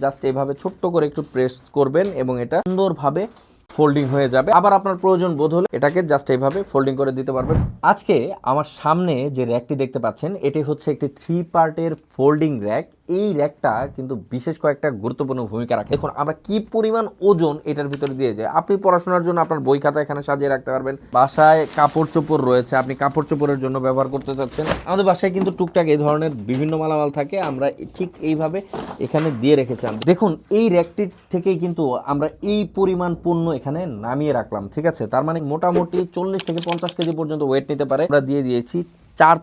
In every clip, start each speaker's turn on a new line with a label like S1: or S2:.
S1: Just এইভাবে ছোট্ট করে একটু প্রেস করবেন এবং এটা সুন্দরভাবে ফোল্ডিং হয়ে যাবে। আবার আপনার প্রয়োজন বোধ হলে এটাকে জাস্ট এইভাবে ফোল্ডিং করে দিতে পারবেন। আজকে আমার সামনে যে র্যাকটি দেখতে পাচ্ছেন এটি হচ্ছে একটি 3 পার্টের ফোল্ডিং র্যাক। এই র্যাকটা কিন্তু বিশেষ কয়েকটা গুরুত্বপূর্ণ ভূমিকা রাখে। দেখুন আমরা কি পরিমাণ ওজন এটার ভিতরে দিয়ে যায়। আপনি পড়াশোনার জন্য আপনার বই খাতা এখানে সাজিয়ে রাখতে পারবেন। বাসায় কাপড় চোপড় রয়েছে, আপনি কাপড় চোপড়ের জন্য ব্যবহার করতে চাচ্ছেন। আমাদের বাসায় কিন্তু টুকটাক এই ধরনের বিভিন্ন মালামাল থাকে, আমরা ঠিক এইভাবে এখানে দিয়ে রেখেছি। দেখুন এই র্যাকটির থেকেই কিন্তু আমরা এই পরিমাণ পণ্য এখানে নামিয়ে রাখলাম, ঠিক আছে। তার মানে মোটামুটি 40 থেকে 50 কেজি পর্যন্ত ওয়েট নিতে পারে। আমরা দিয়ে দিয়েছি 4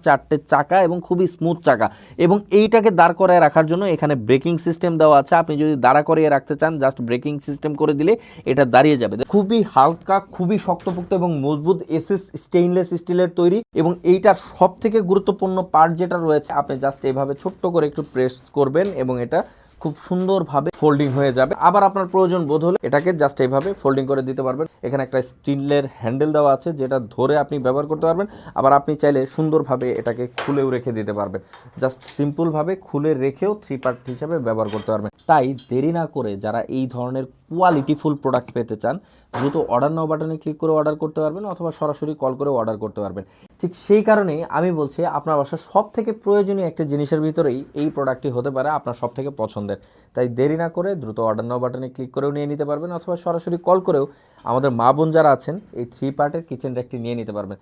S1: চাকা এবং খুবই স্মুথ চাকা, এবং এইটাকে দাঁড় করায় রাখার জন্য এখানে ব্রেকিং সিস্টেম দেওয়া আছে। আপনি যদি দাঁড়া করিয়ে রাখতে চান জাস্ট ব্রেকিং সিস্টেম করে দিলে এটা দাঁড়িয়ে যাবে। খুবই হালকা, খুবই শক্তপোক্ত এবং মজবুত এসএস স্টেইনলেস স্টিলের তৈরি। এবং এইটার সব থেকে গুরুত্বপূর্ণ পার্ট যেটা রয়েছে, আপনি জাস্ট এইভাবে ছোট্ট করে একটু প্রেস করবেন এবং এটা খুব সুন্দরভাবে ফোল্ডিং হয়ে যাবে। আবার আপনার প্রয়োজন বোধ হলে এটাকে জাস্ট এইভাবে ফোল্ডিং করে দিতে পারবেন। এখানে একটা স্টিলের হ্যান্ডেল দেওয়া আছে যেটা ধরে আপনি ব্যবহার করতে পারবেন। আবার আপনি চাইলে সুন্দরভাবে এটাকে খুলেও রেখে দিতে পারবেন। জাস্ট সিম্পলভাবে খুলে রেখেও 3 পার্ট হিসাবে ব্যবহার করতে পারবেন। তাই দেরি না করে যারা এই ধরনের কোয়ালিটিফুল প্রোডাক্ট পেতে চান, দ্রুত অর্ডার নাও বাটনে ক্লিক করে অর্ডার করতে পারবেন, অথবা সরাসরি কল করে অর্ডার করতে পারবেন। ঠিক সেই কারণেই আমি বলছি আপনার বাসার সব থেকে প্রয়োজনীয় একটা জিনিসের ভিতরেই এই প্রোডাক্টটি হতে পারে আপনার সব থেকে পছন্দের। তাই দেরি না করে দ্রুত অর্ডার নাও বাটনে ক্লিক করেও নিয়ে নিতে পারবেন, অথবা সরাসরি কল করেও আমাদের মা বোন যারা আছেন এই 3 পার্টের কিচেন র্যাকটি নিয়ে নিতে পারবেন।